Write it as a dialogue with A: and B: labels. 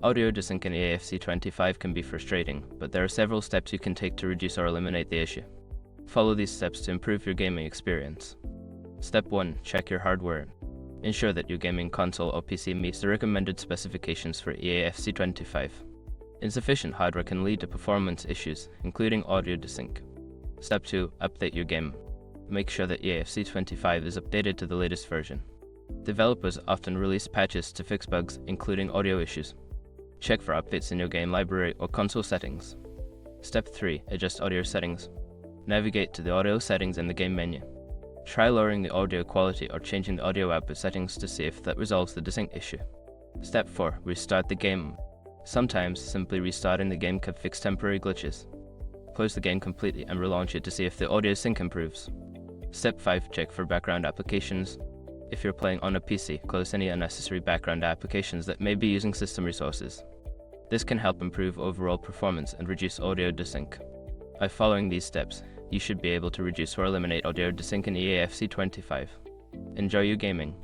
A: Audio desync in AFC25 can be frustrating, but there are several steps you can take to reduce or eliminate the issue. Follow these steps to improve your gaming experience. Step 1. Check your hardware. Ensure that your gaming console or PC meets the recommended specifications for AFC25. Insufficient hardware can lead to performance issues, including audio desync. Step 2. Update your game. Make sure that AFC25 is updated to the latest version. Developers often release patches to fix bugs, including audio issues. Check for updates in your game library or console settings. Step 3. Adjust audio settings. Navigate to the audio settings in the game menu. Try lowering the audio quality or changing the audio output settings to see if that resolves the desync issue. Step 4. Restart the game. Sometimes, simply restarting the game can fix temporary glitches. Close the game completely and relaunch it to see if the audio sync improves. Step 5. Check for background applications. If you're playing on a PC, close any unnecessary background applications that may be using system resources. This can help improve overall performance and reduce audio desync. By following these steps, you should be able to reduce or eliminate audio desync in EAFC25. Enjoy your gaming.